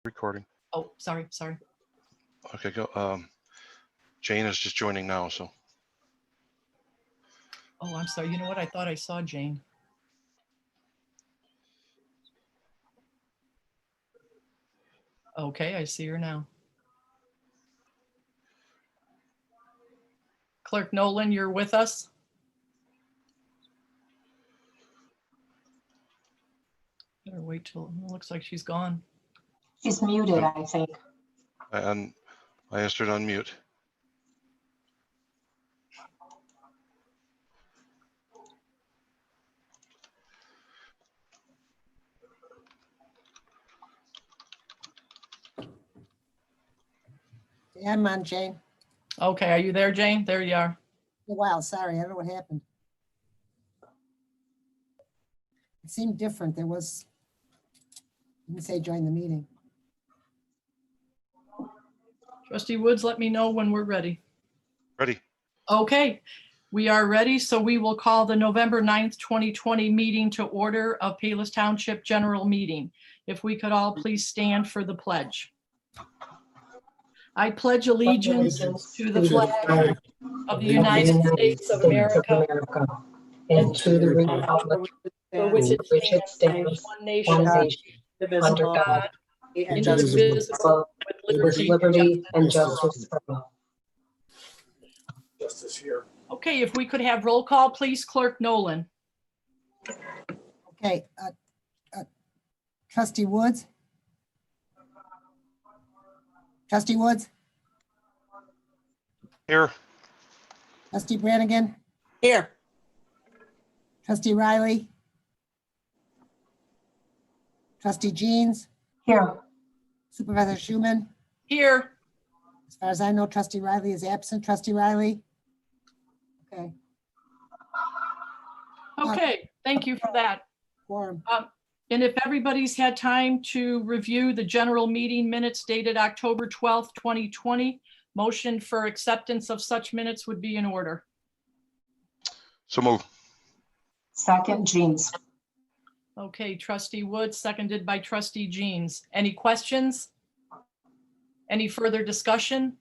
Recording. Oh, sorry. Okay, go. Jane is just joining now, so. Oh, I'm sorry. You know what? I thought I saw Jane. Okay, I see her now. Clerk Nolan, you're with us? Better wait till, it looks like she's gone. She's muted, I think. And I asked her to unmute. Yeah, I'm on, Jane. Okay, are you there, Jane? There you are. A while, sorry, I don't know what happened. It seemed different. There was, didn't say join the meeting. Trustee Woods, let me know when we're ready. Ready? Okay, we are ready. So we will call the November 9th, 2020 meeting to order of Palos Township General Meeting. If we could all please stand for the pledge. I pledge allegiance to the flag of the United States of America and to the republic for which it stands, one nation, under God, indivisible, with liberty and justice for all. Justice here. Okay, if we could have roll call, please, Clerk Nolan. Okay, Trustee Woods? Trustee Woods? Here. Trustee Brannigan? Here. Trustee Riley? Trustee Jeans? Here. Supervisor Schumann? Here. As far as I know, Trustee Riley is absent. Trustee Riley? Okay, Okay, thank you for that. quorum. And if everybody's had time to review the general meeting minutes dated October 12th, 2020, motion for acceptance of such minutes would be in order. So move. Second, Jeans. Okay, Trustee Woods, seconded by Trustee Jeans. Any questions? Any further discussion?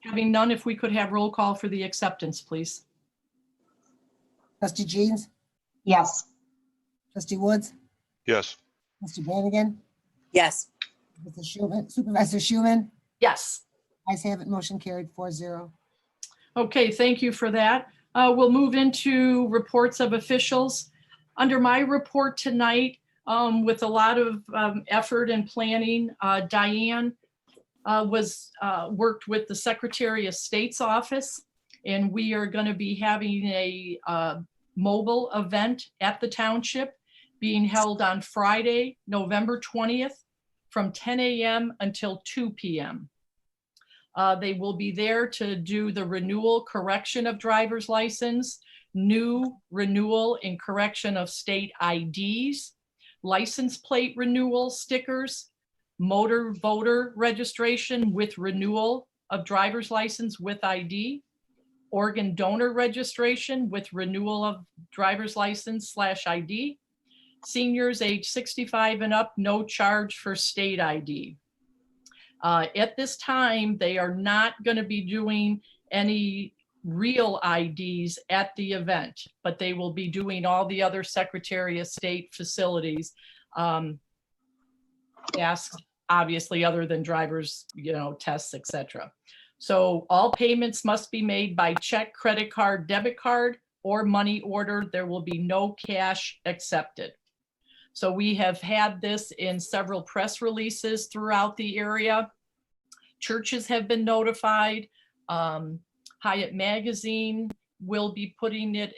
Having none, if we could have roll call for the acceptance, please. Trustee Jeans? Yes. Trustee Woods? Yes. Trustee Brannigan? Yes. Mr. Schumann, Supervisor Schumann? Yes. Ayes have it, motion carried 4-0. Okay, thank you for that. We'll move into reports of officials. Under my report tonight, with a lot of effort and planning, Diane worked with the Secretary of State's office, and we are going to be having a mobile event at the township being held on Friday, November 20th from 10 a.m. until 2 p.m. They will be there to do the renewal correction of driver's license, new renewal and correction of state IDs, license plate renewal stickers, motor voter registration with renewal of driver's license with ID, organ donor registration with renewal of driver's license / ID, seniors age 65 and up, no charge for state ID. At this time, they are not going to be doing any real IDs at the event, but they will be doing all the other Secretary of State facilities, tasks, obviously, other than drivers, tests, etc. So all payments must be made by check, credit card, debit card, or money order. There will be no cash accepted. So we have had this in several press releases throughout the area. Churches have been notified. Hyatt Magazine will be putting it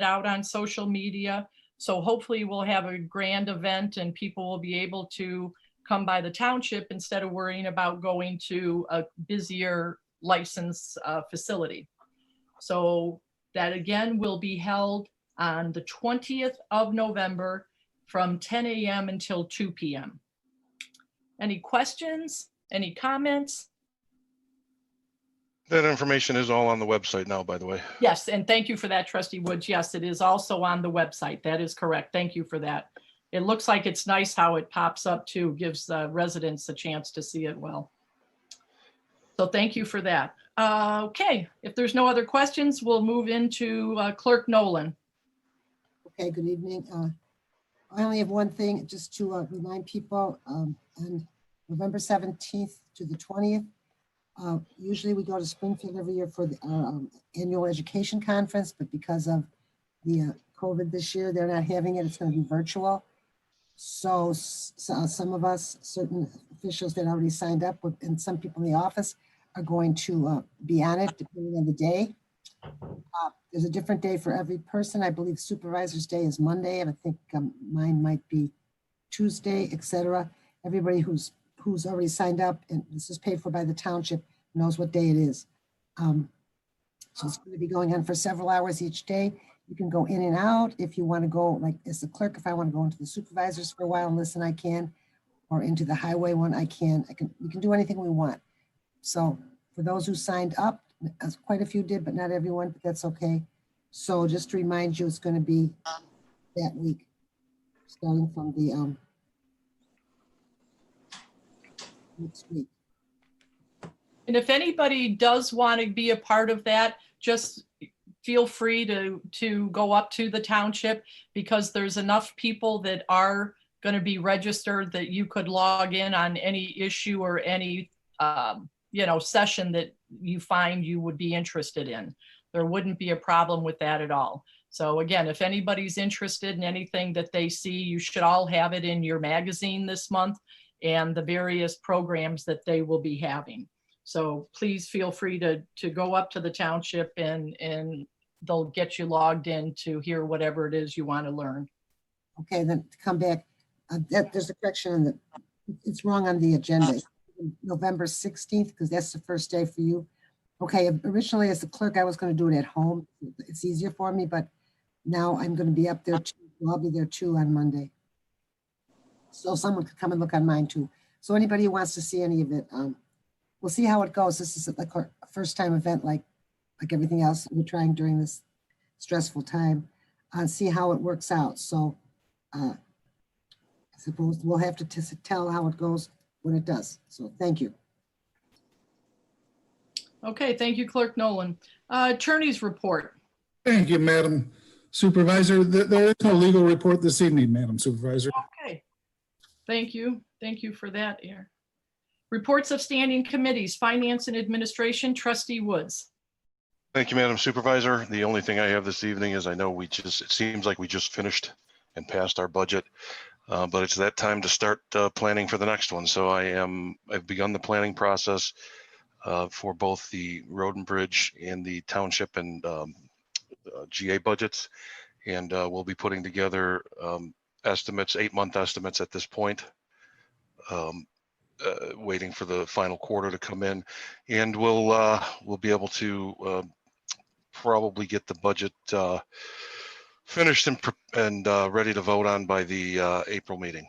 out on social media. So hopefully we'll have a grand event and people will be able to come by the township instead of worrying about going to a busier license facility. So that again will be held on the 20th of November from 10 a.m. until 2 p.m. Any questions? Any comments? That information is all on the website now, by the way. Yes, and thank you for that, Trustee Woods. Yes, it is also on the website. That is correct. Thank you for that. it looks like it's nice how it pops up too, gives the residents a chance to see it well. So thank you for that. Okay, if there's no other questions, we'll move into Clerk Nolan. Okay, good evening. I only have one thing, just to remind people, on November 17th to the 20th, usually we go to Springfield every year for the annual education conference, but because of the COVID this year, they're not having it. It's going to be virtual. So some of us, certain officials that already signed up, and some people in the office are going to be on it depending on the day. There's a different day for every person. I believe Supervisor's Day is Monday, and I think mine might be Tuesday, etc. Everybody who's already signed up, and this is paid for by the township, knows what day it is. So it's going to be going on for several hours each day. You can go in and out. If you want to go, like as the clerk, if I want to go into the supervisors for a while and listen, I can, or into the highway one, I can. We can do anything we want. So for those who signed up, as quite a few did, but not everyone, but that's okay. So just to remind you, it's going to be that week, starting from the next week. And if anybody does want to be a part of that, just feel free to go up to the township, because there's enough people that are going to be registered that you could log in on any issue or any session that you find you would be interested in. There wouldn't be a problem with that at all. So again, if anybody's interested in anything that they see, you should all have it in your magazine this month and the various programs that they will be having. So please feel free to go up to the township and they'll get you logged in to hear whatever it is you want to learn. Okay, then to come back, there's a correction on it's wrong on the agenda. November 16th, because that's the first day for you. Okay, originally as the clerk, I was going to do it at home. It's easier for me, but now I'm going to be up there too. I'll be there too on Monday. So someone could come and look on mine too. So anybody who wants to see any of it, we'll see how it goes. This is like a first time event, like everything else we're trying during this stressful time, see how it works out. So I suppose we'll have to tell how it goes when it does. So thank you. Okay, thank you, Clerk Nolan. Attorney's report. Thank you, Madam Supervisor. There is no legal report this evening, Madam Supervisor. Okay, thank you. Thank you for that, Aaron. Reports of standing committees, Finance and Administration, Trustee Woods. Thank you, Madam Supervisor. The only thing I have this evening is I know it seems like we just finished and passed our budget, but it's that time to start planning for the next one. So I've begun the planning process for both the road and bridge and the township and GA budgets. And we'll be putting together estimates, 8-month estimates at this point, waiting for the final quarter to come in. And we'll be able to probably get the budget finished and ready to vote on by the April meeting.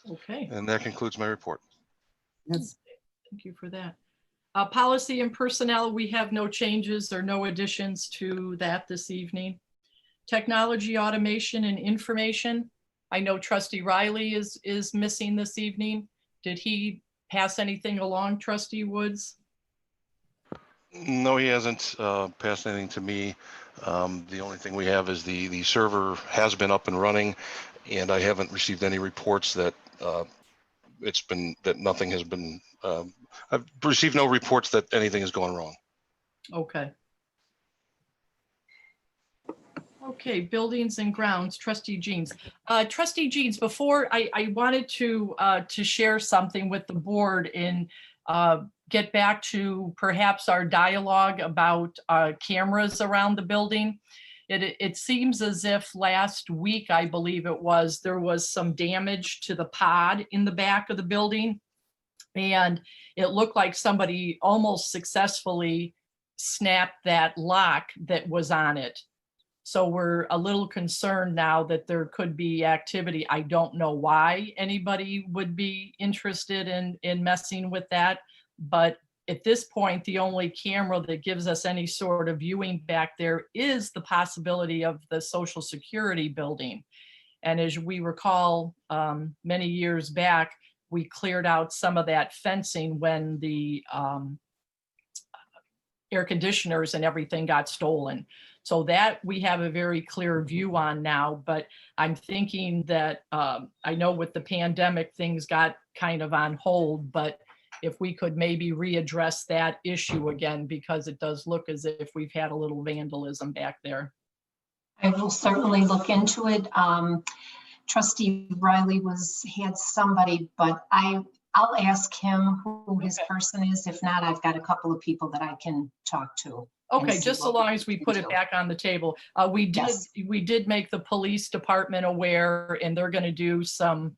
Okay. And that concludes my report. Yes. Thank you for that. Policy and personnel, we have no changes or no additions to that this evening. Technology, automation, and information. I know Trustee Riley is missing this evening. Did he pass anything along, Trustee Woods? No, he hasn't passed anything to me. The only thing we have is the server has been up and running, and I haven't received any reports that nothing has been. I've received no reports that anything has gone wrong. Okay. Okay, buildings and grounds, Trustee Jeans. Trustee Jeans, before I wanted to share something with the board and get back to perhaps our dialogue about cameras around the building. It seems as if last week, I believe it was, there was some damage to the pod in the back of the building. And it looked like somebody almost successfully snapped that lock that was on it. So we're a little concerned now that there could be activity. I don't know why anybody would be interested in messing with that, but at this point, the only camera that gives us any sort of viewing back there is the possibility of the Social Security building. And as we recall, many years back, we cleared out some of that fencing when the air conditioners and everything got stolen. So that we have a very clear view on now, but I'm thinking that I know with the pandemic, things got kind of on hold, but if we could maybe readdress that issue again, because it does look as if we've had a little vandalism back there. I will certainly look into it. Trustee Riley had somebody, but I'll ask him who his person is. If not, I've got a couple of people that I can talk to. Okay, see just so what long we as we can put it do. back on the table. We Yes. did make the police department aware, and they're gonna do some,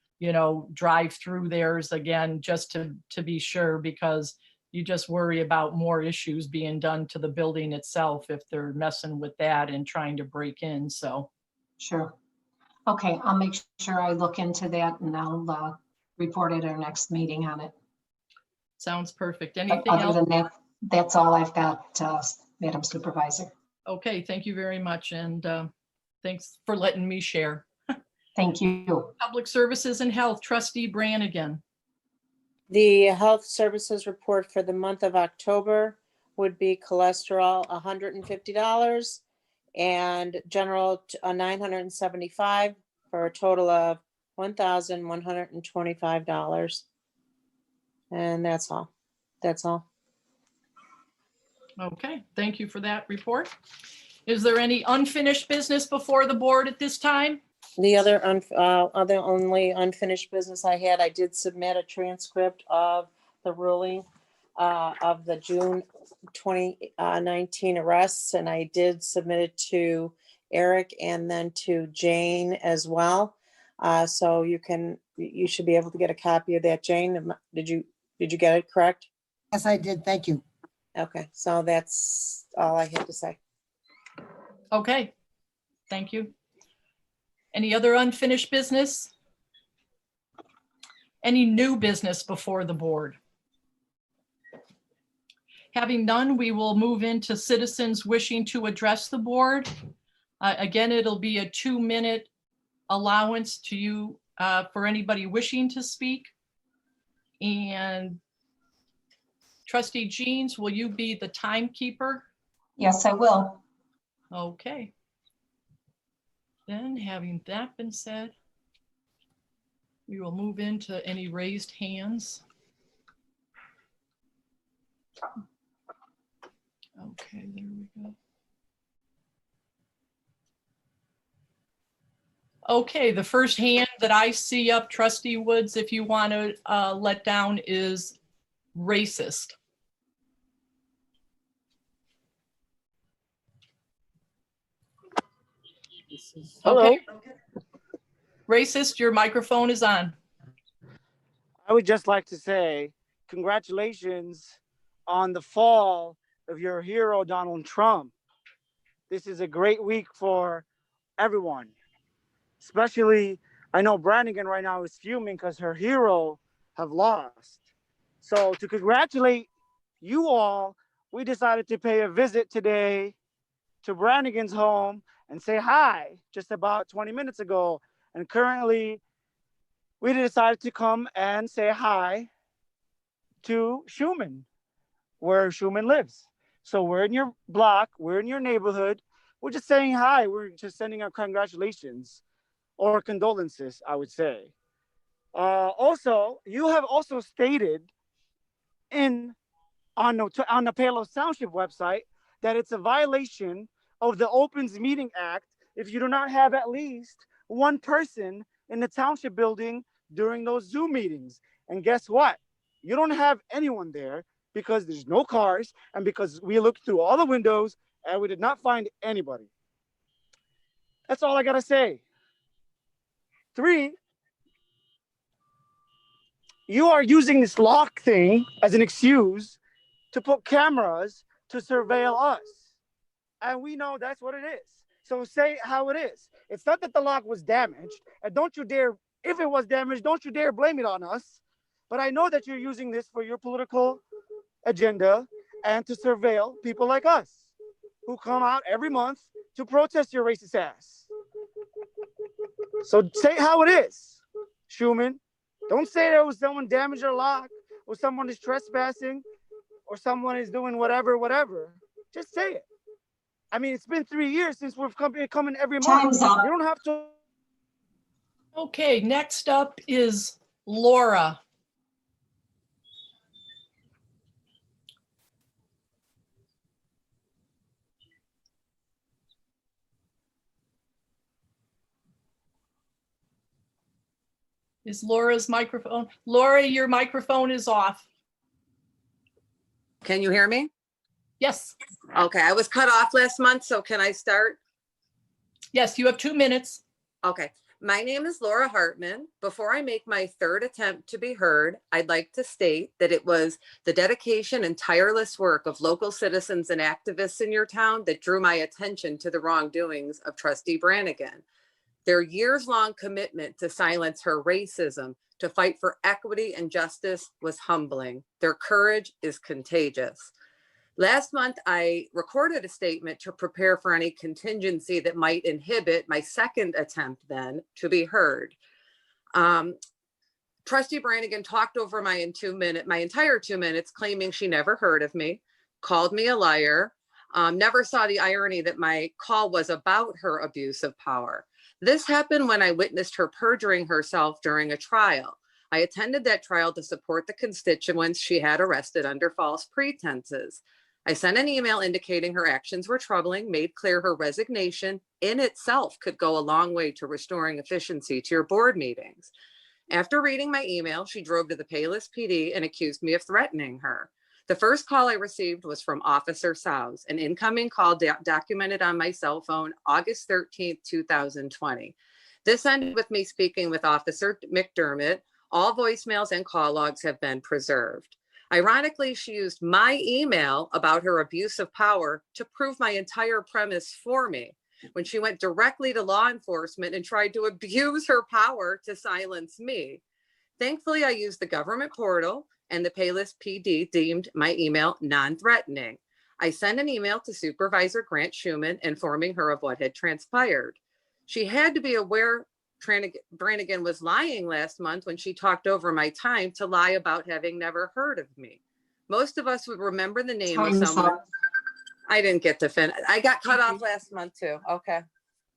drive through theirs again, just to be sure, because you just worry about more issues being done to the building itself if they're messing with that and trying to break in, so. Sure. Okay, I'll make sure I look into that and I'll report at our next meeting on it. Sounds perfect. But Anything other else? than that, that's all I've got, Madam Supervisor. Okay, thank you very much, and thanks for letting me share. Thank you. Public Services and Health, Trustee Brannigan. The health services report for the month of October would be cholesterol $150 and general $975 for a total of $1,125. And that's all. That's all. Okay, thank you for that report. Is there any unfinished business before the board at this time? The other only unfinished business I had, I did submit a transcript of the ruling of the June 2019 arrests, and I did submit it to Eric and then to Jane as well. So you should be able to get a copy of that. Jane, did you get it correct? Yes, I did. Thank you. Okay, so that's all I had to say. Okay, thank you. Any other unfinished business? Any new business before the board? Having none, we will move into citizens wishing to address the board. Again, it'll be a 2-minute allowance to you for anybody wishing to speak. And Trustee Jeans, will you be the timekeeper? Yes, I will. Okay. Then, having that been said, we will move into any raised hands. Okay, there we go. Okay, the first hand that I see up, Trustee Woods, if you want to let down, is racist. Hello. Okay. Racist, your microphone is on. I would just like to say congratulations on the fall of your hero, Donald Trump. This is a great week for everyone. Especially, I know Brannigan right now is fuming because her hero have lost. So to congratulate you all, we decided to pay a visit today to Brannigan's home and say hi just about 20 minutes ago. And currently, we decided to come and say hi to Schumann, where Schumann lives. So we're in your block, we're in your neighborhood. We're just saying hi. We're just sending our congratulations or condolences, I would say. Also, you have also stated on the Palos Township website that it's a violation of the Opens Meeting Act if you do not have at least one person in the township building during those Zoom meetings. And guess what? You don't have anyone there because there's no cars and because we looked through all the windows and we did not find anybody. That's all I gotta say. 3, you are using this lock thing as an excuse to put cameras to surveil us. And we know that's what it is. So say how it is. It's not that the lock was damaged. And don't you dare, if it was damaged, don't you dare blame it on us. But I know that you're using this for your political agenda and to surveil people like us who come out every month to protest your racist ass. So say how it is, Schumann. Don't say there was someone damaged your lock or someone is trespassing or someone is doing whatever. Just say it. I mean, it's been 3 years since we've coming every month. Time's up. You don't have to. Okay, next up is Laura. Is Laura's microphone? Laura, your microphone is off. Can you hear me? Yes, Okay, I was cut off last month, so can I start? yes, you have 2 minutes. Okay, my name is Laura Hartman. Before I make my third attempt to be heard, I'd like to state that it was the dedication and tireless work of local citizens and activists in your town that drew my attention to the wrongdoings of Trustee Brannigan. Their years-long commitment to silence her racism, to fight for equity and justice was humbling. Their courage is contagious. Last month, I recorded a statement to prepare for any contingency that might inhibit my second attempt then to be heard. Trustee Brannigan talked over my entire 2 minutes, claiming she never heard of me, called me a liar, never saw the irony that my call was about her abuse of power. This happened when I witnessed her perjuring herself during a trial. I attended that trial to support the constituents she had arrested under false pretenses. I sent an email indicating her actions were troubling, made clear her resignation in itself could go a long way to restoring efficiency to your board meetings. After reading my email, she drove to the Palos PD and accused me of threatening her. The first call I received was from Officer Sows, an incoming call documented on my cell phone, August 13th, 2020. This ended with me speaking with Officer McDermott. All voicemails and call logs have been preserved. Ironically, she used my email about her abuse of power to prove my entire premise for me when she went directly to law enforcement and tried to abuse her power to silence me. Thankfully, I used the government portal and the Palos PD deemed my email non-threatening. I sent an email to Supervisor Grant Schumann informing her of what had transpired. She had to be aware Brannigan was lying last month when she talked over my time to lie about having never heard of me. Most of us would remember the name of Time's someone. up. I didn't get to finish. I got cut off last month too. Okay.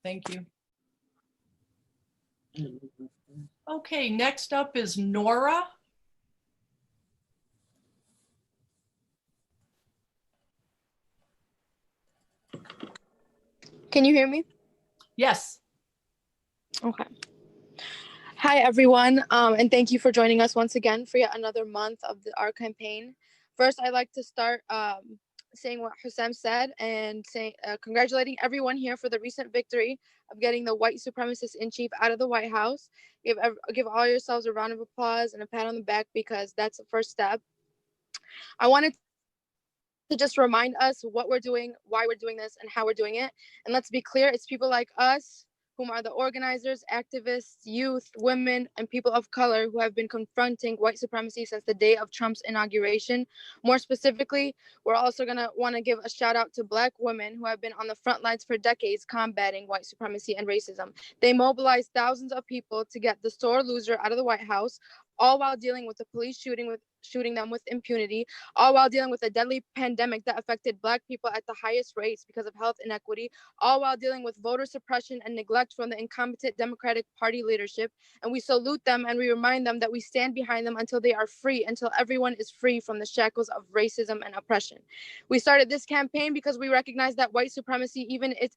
Thank you. Okay, next up is Nora. Can you hear me? Yes. Okay. Hi, everyone, and thank you for joining us once again for yet another month of our campaign. First, I'd like to start saying what Hussam said and congratulating everyone here for the recent victory of getting the white supremacist in chief out of the White House. Give all yourselves a round of applause and a pat on the back because that's the first step. I wanted to just remind us what we're doing, why we're doing this, and how we're doing it. And let's be clear, it's people like us whom are the organizers, activists, youth, women, and people of color who have been confronting white supremacy since the day of Trump's inauguration. More specifically, we're also gonna wanna give a shout out to Black women who have been on the front lines for decades combating white supremacy and racism. They mobilized thousands of people to get the sore loser out of the White House, all while dealing with the police shooting them with impunity, all while dealing with a deadly pandemic that affected Black people at the highest rates because of health inequity, all while dealing with voter suppression and neglect from the incompetent Democratic Party leadership. And we salute them and we remind them that we stand behind them until they are free, until everyone is free from the shackles of racism and oppression. We started this campaign because we recognize that white supremacy, even if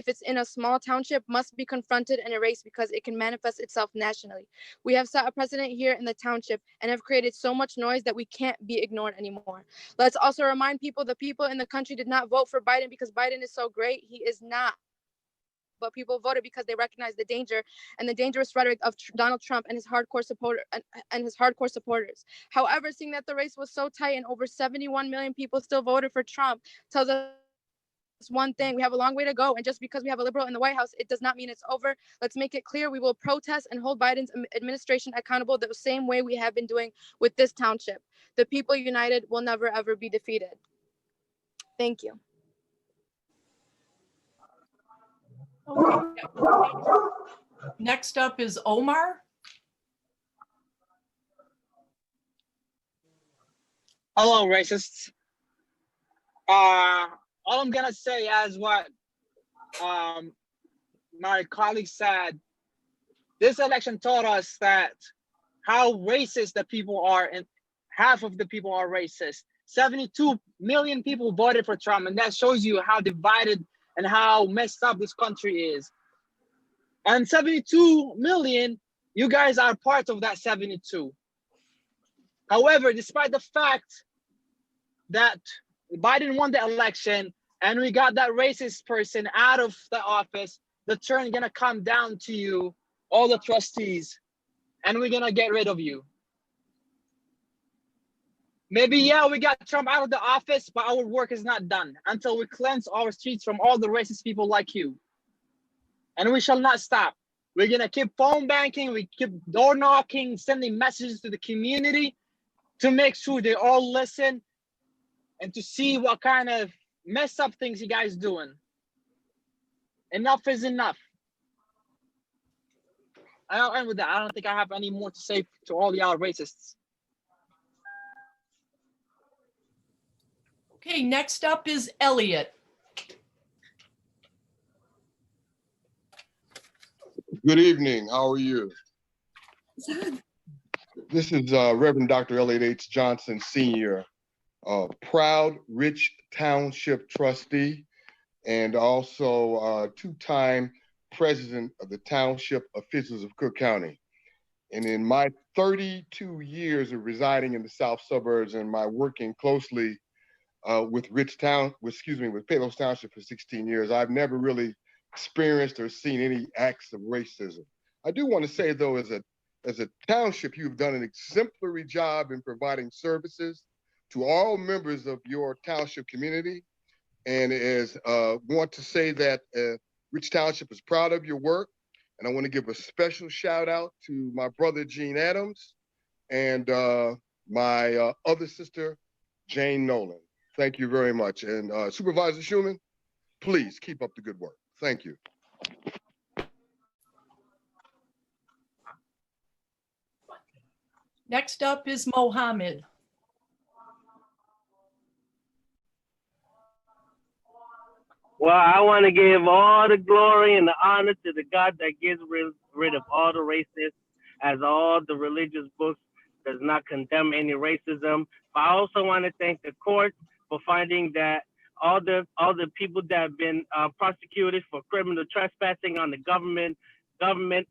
it's in a small township, must be confronted and erased because it can manifest itself nationally. We have set a precedent here in the township and have created so much noise that we can't be ignored anymore. Let's also remind people the people in the country did not vote for Biden because Biden is so great. He is not. But people voted because they recognize the danger and the dangerous rhetoric of Donald Trump and his hardcore supporters. However, seeing that the race was so tight and over 71 million people still voted for Trump tells us one thing. We have a long way to go. And just because we have a liberal in the White House, it does not mean it's over. Let's make it clear. We will protest and hold Biden's administration accountable the same way we have been doing with this township. The people united will never, ever be defeated. Thank you. Okay. Next up is Omar. Hello, racists. All I'm gonna say as what my colleague said, this election taught us that how racist the people are, and half of the people are racist. 72 million people voted for Trump, and that shows you how divided and how messed up this country is. And 72 million, you guys are part of that 72. However, despite the fact that Biden won the election and we got that racist person out of the office, the turn gonna come down to you, all the trustees, and we're gonna get rid of you. Maybe, yeah, we got Trump out of the office, but our work is not done until we cleanse our streets from all the racist people like you. And we shall not stop. We're gonna keep phone banking, we keep door knocking, sending messages to the community to make sure they all listen and to see what kind of messed up things you guys doing. Enough is enough. I'll end with that. I don't think I have any more to say to all y'all racists. Okay, next up is Elliot. Good evening. How are you? This is Reverend Dr. Elliot H. Johnson, Sr., proud Rich Township trustee, and also two-time president of the Township Officials of Cook County. And in my 32 years of residing in the South suburbs and my working closely with Palos Township for 16 years, I've never really experienced or seen any acts of racism. I do want to say, though, as a township, you've done an exemplary job in providing services to all members of your township community. And want to say that Rich Township is proud of your work. And I want to give a special shout out to my brother, Gene Adams, and my other sister, Jane Nolan. Thank you very much. And Supervisor Schuman, please keep up the good work. Thank you. Next up is Mohammed. Well, I want to give all the glory and the honor to the God that gets rid of all the racists, as all the religious books does not condemn any racism. But I also want to thank the court for finding that all the people that have been prosecuted for criminal trespassing on the government,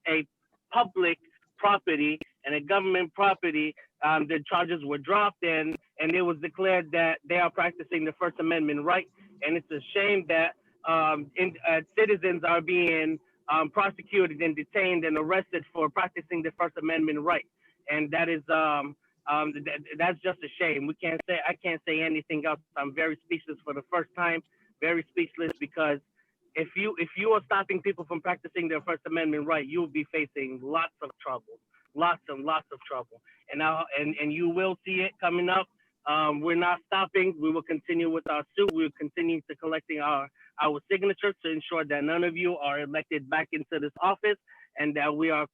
a public property, and a government property, the charges were dropped, and it was declared that they are practicing the First Amendment right. And it's a shame that citizens are being prosecuted and detained and arrested for practicing the First Amendment right. And that is that's just a shame. I can't say anything else. I'm very speechless for the first time, very speechless, because if you are stopping people from practicing their First Amendment right, you'll be facing lots of trouble, lots and lots of trouble. And you will see it coming up. We're not stopping. We will continue with our suit. We'll continue to collecting our signatures to ensure that none of you are elected back into this office, and that we are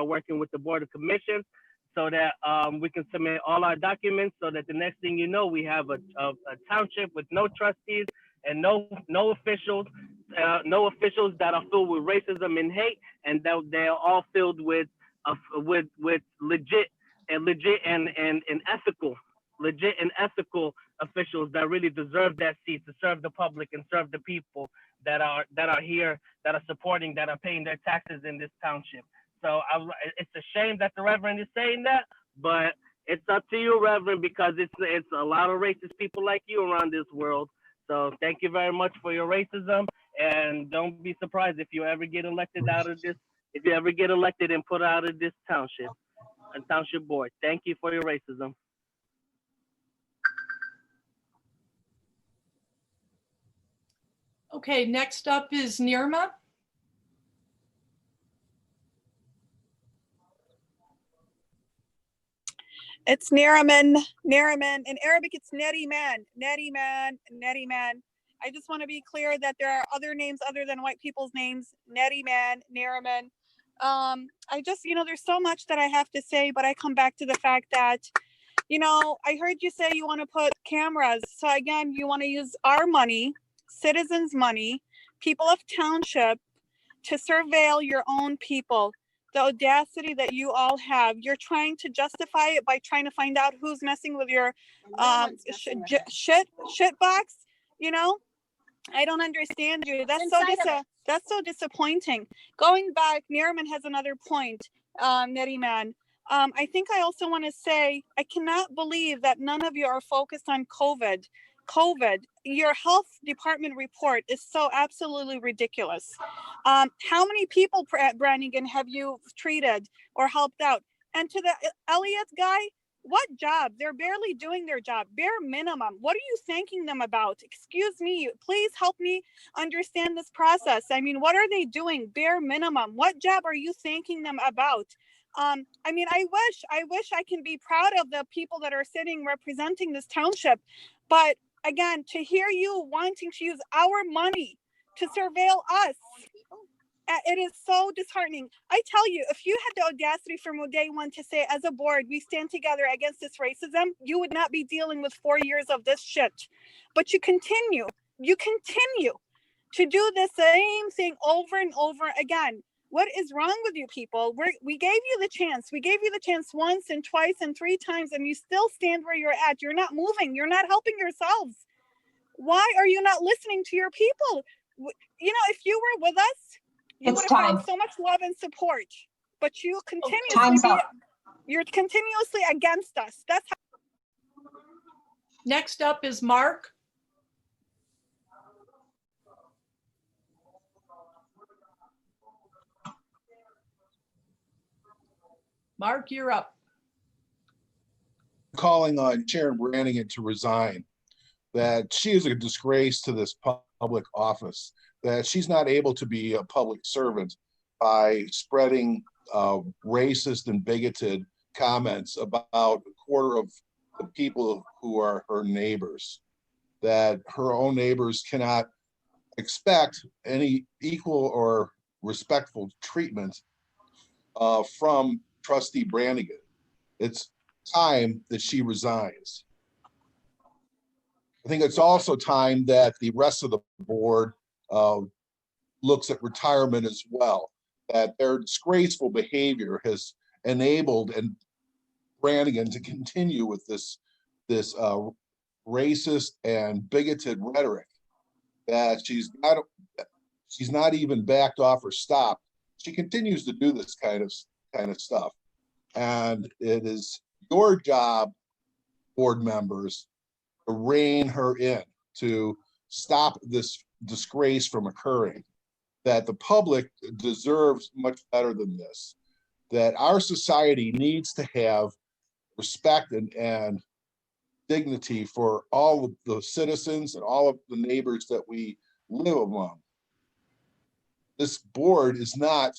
working with the Board of Commissions so that we can submit all our documents, so that the next thing you know, we have a township with no trustees and no officials that are filled with racism and hate, and that they're all filled with legit and ethical officials that really deserve that seat to serve the public and serve the people that are here, that are supporting, that are paying their taxes in this township. So it's a shame that the Reverend is saying that, but it's up to you, Reverend, because it's a lot of racist people like you around this world. So thank you very much for your racism, and don't be surprised if you ever get elected and put out of this township and township board. Thank you for your racism. Okay, next up is Nirma. It's Neriman. In Arabic, it's Neriman. Neriman. I just want to be clear that there are other names other than white people's names. Neriman. I just, there's so much that I have to say, but I come back to the fact that, I heard you say you want to put cameras. So again, you want to use our money, citizens' money, people of township, to surveil your own people. The audacity that you all have, you're trying to justify it by trying to find out who's messing with your shit box. I don't understand you. That's so disappointing. Going back, Neriman has another point, Neriman. I think I also want to say, I cannot believe that none of you are focused on COVID. Your health department report is so absolutely ridiculous. How many people, Brannigan, have you treated or helped out? And to the Elliott guy, what job? They're barely doing their job, bare minimum. What are you thanking them about? Excuse me, please help me understand this process. I mean, what are they doing? Bare minimum. What job are you thanking them about? I wish I can be proud of the people that are sitting representing this township, but again, to hear you wanting to use our money to surveil us, it is so disheartening. I tell you, if you had the audacity from day one to say, as a board, we stand together against this racism, you would not be dealing with 4 years of this shit. But you continue to do the same thing over and over again. What is wrong with you people? We gave you the chance. We gave you the chance once and twice and 3 times, and you still stand where you're at. You're not moving. You're not helping yourselves. Why are you not listening to your people? If you were with us, you would have found so much love and support. But you're continuously against us. That's how. Next up is Mark. Mark, you're up. Calling on Sharon Brannigan to resign, that she is a disgrace to this public office, that she's not able to be a public servant by spreading racist and bigoted comments about a quarter of the people who are her neighbors, that her own neighbors cannot expect any equal or respectful treatment from Trustee Brannigan. It's time that she resigns. I think it's also time that the rest of the board looks at retirement as well, that their disgraceful behavior has enabled and Brannigan to continue with this racist and bigoted rhetoric, that she's not even backed off or stopped. She continues to do this kind of stuff. And it is your job, board members, to rein her in, to stop this disgrace from occurring, that the public deserves much better than this, that our society needs to have respect and dignity for all of the citizens and all of the neighbors that we live among. This board is not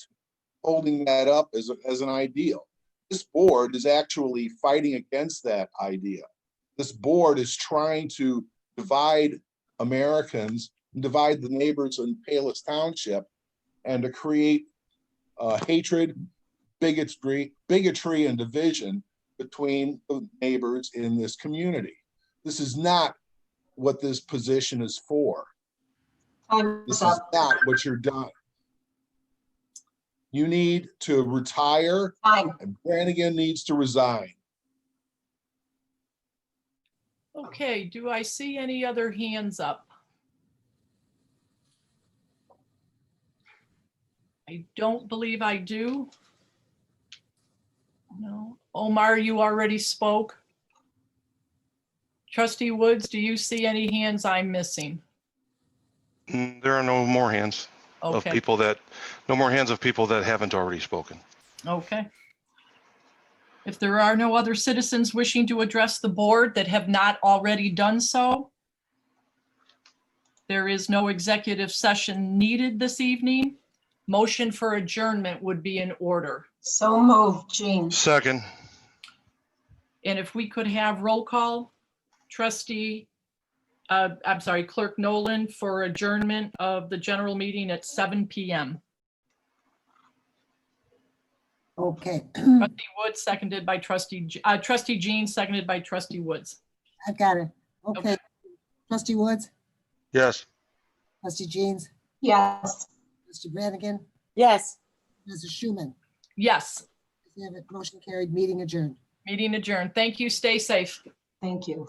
holding that up as an ideal. This board is actually fighting against that idea. This board is trying to divide Americans, divide the neighbors in Palos Township, and to create hatred, bigotry, and division between the neighbors in this community. This is not what this position is for. This is not what you're done. You need to retire, and Brannigan needs to resign. Okay, do I see any other hands up? I don't believe I do. No. Omar, you already spoke. Trustee Woods, do you see any hands I'm missing? There are no more hands of people that haven't already spoken. Okay. If there are no other citizens wishing to address the board that have not already done so, There is no executive session needed this evening. Motion for adjournment would be in order. So moved, Jean. Second. And if we could have roll call, Clerk Nolan for adjournment of the general meeting at 7 p.m. Okay, Trustee Woods, seconded by Trustee Jean, seconded by Trustee Woods. I've got it. Okay. Trustee Woods, Yes. Trustee Jeans, Yes. Trustee Brannigan, Yes. Mrs. Schuman. Yes, Motion carried, meeting adjourned. meeting adjourned. Thank you. Stay safe. Thank you.